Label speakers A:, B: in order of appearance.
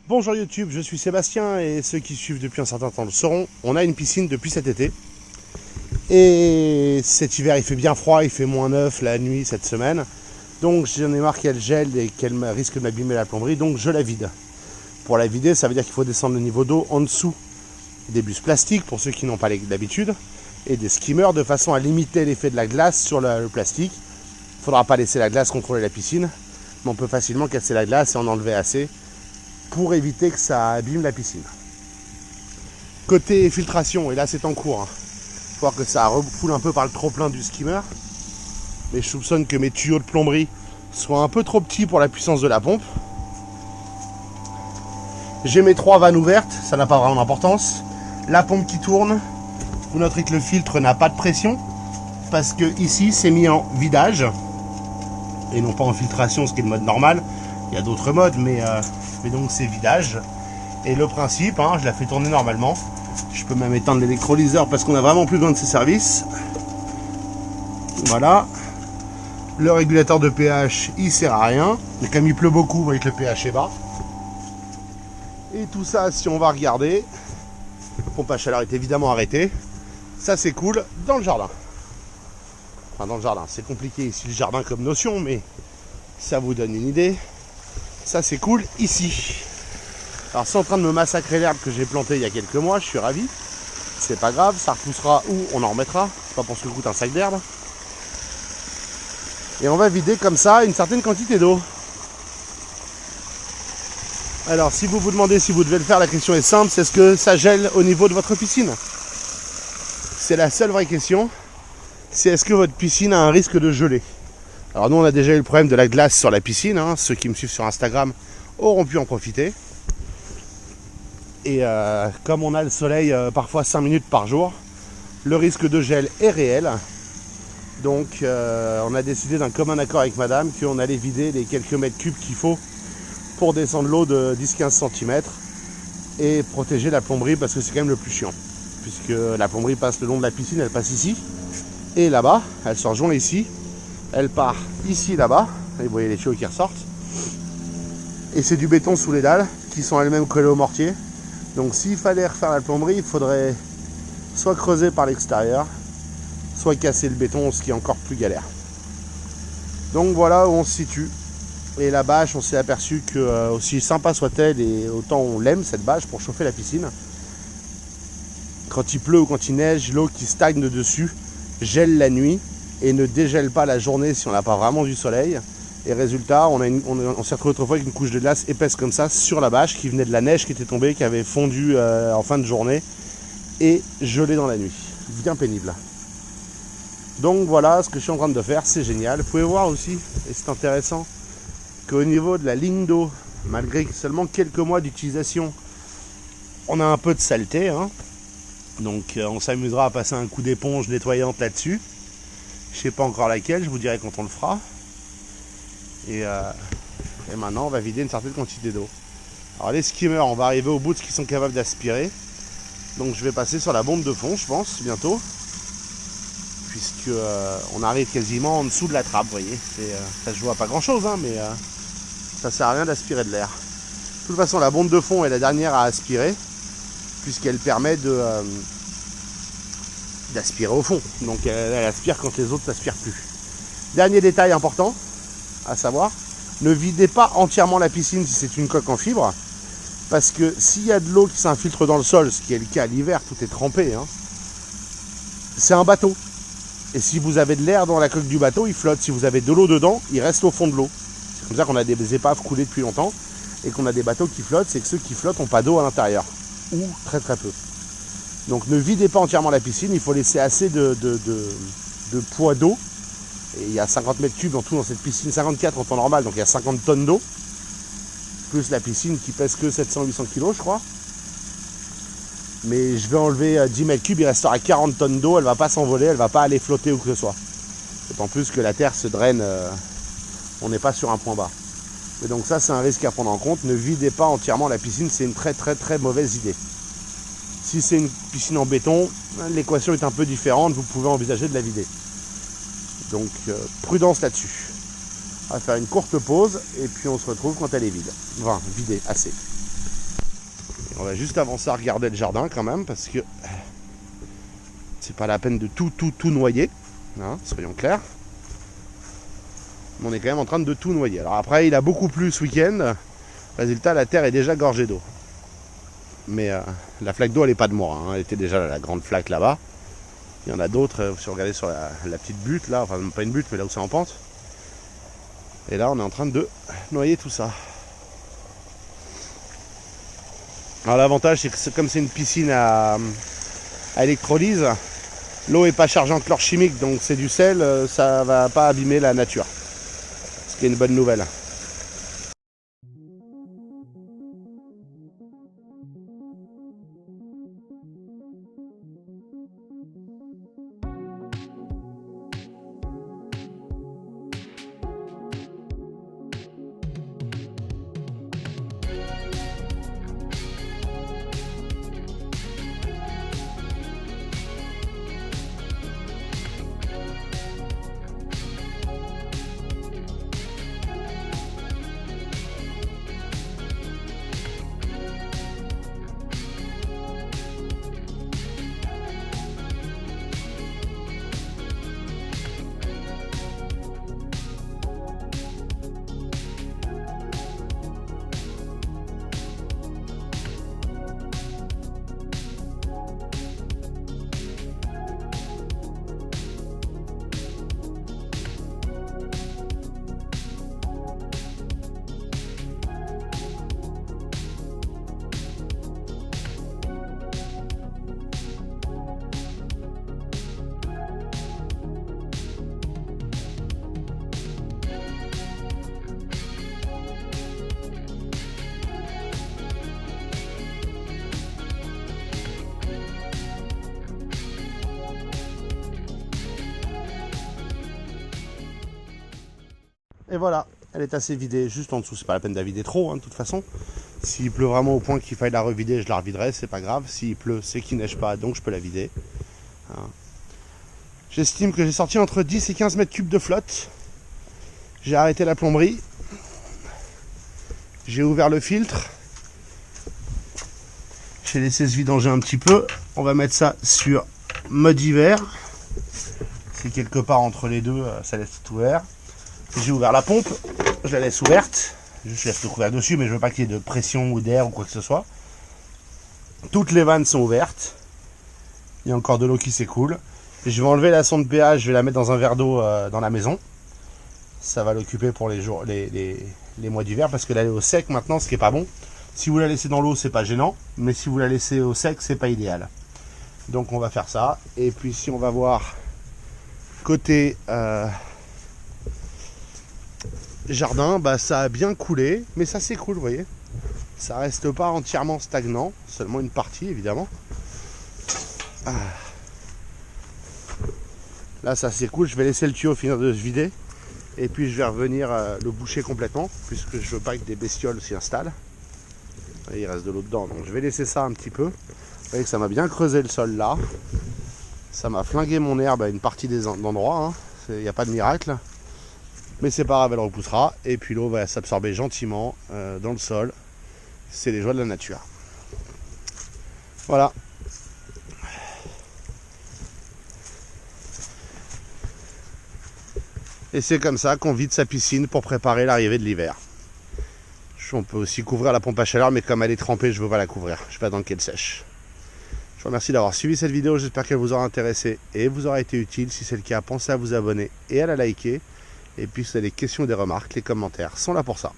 A: Bonjour YouTube, je suis Sébastien et ceux qui suivent depuis un certain temps le sauront. On a une piscine depuis cet été. Et cet hiver il fait bien froid, il fait -9 la nuit cette semaine. Donc j'en ai marre qu'elle gèle et qu'elle risque de m'abîmer la plomberie, donc je la vide. Pour la vider, ça veut dire qu'il faut descendre le niveau d'eau en dessous des bus plastiques pour ceux qui n'ont pas l'habitude et des skimmers de façon à limiter l'effet de la glace sur le plastique. Il ne faudra pas laisser la glace contrôler la piscine, mais on peut facilement casser la glace et en enlever assez pour éviter que ça abîme la piscine. Côté filtration, et là c'est en cours, il faut voir que ça refoule un peu par le trop-plein du skimmer, mais je soupçonne que mes tuyaux de plomberie soient un peu trop petits pour la puissance de la pompe. J'ai mes 3 vannes ouvertes, ça n'a pas vraiment d'importance. La pompe qui tourne, vous noterez que le filtre n'a pas de pression, parce que ici c'est mis en vidage, et non pas en filtration, ce qui est le mode normal. Il y a d'autres modes, mais donc c'est vidage. Et le principe, je la fais tourner normalement. Je peux même éteindre l'électrolyseur parce qu'on a vraiment plus besoin de ces services. Voilà. Le régulateur de pH, il sert à rien. Mais comme il pleut beaucoup, vous voyez que le pH est bas. Et tout ça, si on va regarder, pompe à chaleur est évidemment arrêtée. Ça c'est cool dans le jardin. Enfin dans le jardin, c'est compliqué ici le jardin comme notion, mais ça vous donne une idée. Ça c'est cool ici. Alors c'est en train de me massacrer l'herbe que j'ai plantée il y a quelques mois, je suis ravi. C'est pas grave, ça repoussera ou on en remettra. C'est pas pour ce que coûte un sac d'herbe. Et on va vider comme ça une certaine quantité d'eau. Alors si vous vous demandez si vous devez le faire, la question est simple, c'est est-ce que ça gèle au niveau de votre piscine? C'est la seule vraie question. C'est est-ce que votre piscine a un risque de geler? Alors nous on a déjà eu le problème de la glace sur la piscine, ceux qui me suivent sur Instagram auront pu en profiter. Et comme on a le soleil parfois 5 minutes par jour, le risque de gel est réel. Donc on a décidé d'un commun accord avec madame qu'on allait vider les quelques mètres cubes qu'il faut pour descendre l'eau de 10-15 cm et protéger la plomberie parce que c'est quand même le plus chiant. Puisque la plomberie passe le long de la piscine, elle passe ici et là-bas, elle se rejoint ici. Elle part ici, là-bas, et vous voyez les tuyaux qui ressortent. Et c'est du béton sous les dalles, qui sont elles-mêmes collées au mortier. Donc s'il fallait refaire la plomberie, il faudrait soit creuser par l'extérieur, soit casser le béton, ce qui est encore plus galère. Donc voilà où on se situe. Et la bâche, on s'est aperçu que, aussi sympa soit-elle, et autant on l'aime cette bâche pour chauffer la piscine, quand il pleut ou quand il neige, l'eau qui stagne dessus gèle la nuit et ne dégèle pas la journée si on n'a pas vraiment du soleil. Et résultat, on s'est retrouvé autrefois avec une couche de glace épaisse comme ça sur la bâche qui venait de la neige qui était tombée, qui avait fondu en fin de journée et gelé dans la nuit. Bien pénible. Donc voilà ce que je suis en train de faire, c'est génial. Vous pouvez voir aussi, et c'est intéressant, qu'au niveau de la ligne d'eau, malgré seulement quelques mois d'utilisation, on a un peu de saleté. Donc on s'amusera à passer un coup d'éponge nettoyante là-dessus. Je sais pas encore laquelle, je vous dirai quand on le fera. Et maintenant on va vider une certaine quantité d'eau. Alors les skimmers, on va arriver au bout de ce qu'ils sont capables d'aspirer. Donc je vais passer sur la bombe de fond, je pense, bientôt. Puisque on arrive quasiment en dessous de la trappe, vous voyez. Ça se joue à pas grand chose, mais ça sert à rien d'aspirer de l'air. De toute façon, la bombe de fond est la dernière à aspirer, puisqu'elle permet d'aspirer au fond. Donc elle aspire quand les autres n'aspirent plus. Dernier détail important à savoir, ne videz pas entièrement la piscine si c'est une coque en fibre, parce que s'il y a de l'eau qui s'infiltre dans le sol, ce qui est le cas l'hiver, tout est trempé, c'est un bateau. Et si vous avez de l'air dans la coque du bateau, il flotte. Si vous avez de l'eau dedans, il reste au fond de l'eau. C'est comme ça qu'on a des épaves coulées depuis longtemps et qu'on a des bateaux qui flottent, c'est que ceux qui flottent n'ont pas d'eau à l'intérieur, ou très très peu. Donc ne videz pas entièrement la piscine, il faut laisser assez de poids d'eau. Et il y a 50 mètres cubes en tout dans cette piscine, 54 en temps normal, donc il y a 50 tonnes d'eau. Plus la piscine qui pèse que 700-800 kg je crois. Mais je vais enlever 10 mètres cubes, il restera 40 tonnes d'eau, elle ne va pas s'envoler, elle ne va pas aller flotter où que ce soit. D'autant plus que la terre se draine, on n'est pas sur un point bas. Et donc ça c'est un risque à prendre en compte, ne videz pas entièrement la piscine, c'est une très très très mauvaise idée. Si c'est une piscine en béton, l'équation est un peu différente, vous pouvez envisager de la vider. Donc prudence là-dessus. On va faire une courte pause et puis on se retrouve quand elle est vide. Enfin, vidée, assez. On va juste avant ça regarder le jardin quand même, parce que c'est pas la peine de tout noyer, hein, soyons clairs. Mais on est quand même en train de tout noyer. Alors après, il a beaucoup plu ce week-end. Résultat, la terre est déjà gorgée d'eau. Mais la flaque d'eau, elle n'est pas de moi, hein. Elle était déjà la grande flaque là-bas. Il y en a d'autres, si vous regardez sur la petite butte là, enfin pas une butte, mais là où c'est en pente. Et là, on est en train de noyer tout ça. Alors l'avantage, c'est que comme c'est une piscine à électrolyse, l'eau n'est pas chargée en chlore chimique, donc c'est du sel, ça va pas abîmer la nature. Ce qui est une bonne nouvelle. Et voilà, elle est assez vidée, juste en dessous, c'est pas la peine de la vider trop, hein, de toute façon. S'il pleut vraiment au point qu'il faille la revider, je la reviderai, c'est pas grave. S'il pleut, c'est qu'il neige pas, donc je peux la vider. Hein. J'estime que j'ai sorti entre 10 et 15 mètres cubes de flotte. J'ai arrêté la plomberie. J'ai ouvert le filtre. J'ai laissé se vidanger un petit peu. On va mettre ça sur mode hiver. C'est quelque part entre les deux, ça laisse tout ouvert. J'ai ouvert la pompe, je la laisse ouverte. Je laisse le couvert dessus, mais je veux pas qu'il y ait de pression ou d'air ou quoi que ce soit. Toutes les vannes sont ouvertes. Il y a encore de l'eau qui s'écoule. Je vais enlever la sonde pH, je vais la mettre dans un verre d'eau dans la maison. Ça va l'occuper pour les jours, les mois d'hiver, parce que là elle est au sec maintenant, ce qui est pas bon. Si vous la laissez dans l'eau, c'est pas gênant, mais si vous la laissez au sec, c'est pas idéal. Donc on va faire ça. Et puis si on va voir côté jardin, bah ça a bien coulé, mais ça s'écoule, vous voyez. Ça reste pas entièrement stagnant, seulement une partie évidemment. Là ça s'écoule, je vais laisser le tuyau finir de se vider. Et puis je vais revenir le boucher complètement, puisque je veux pas que des bestioles s'y installent. Et il reste de l'eau dedans, donc je vais laisser ça un petit peu. Vous voyez que ça m'a bien creusé le sol là. Ça m'a flingué mon herbe à une partie des endroits, il n'y a pas de miracle. Mais c'est pas grave, elle repoussera. Et puis l'eau va s'absorber gentiment dans le sol. C'est les joies de la nature. Voilà. Et c'est comme ça qu'on vide sa piscine pour préparer l'arrivée de l'hiver. On peut aussi couvrir la pompe à chaleur, mais comme elle est trempée, je ne veux pas la couvrir. Je vais attendre qu'elle sèche. Je vous remercie d'avoir suivi cette vidéo. J'espère qu'elle vous aura intéressé et vous aura été utile. Si c'est le cas, pensez à vous abonner et à la liker. Et puis si vous avez des questions ou des remarques, les commentaires sont là pour ça.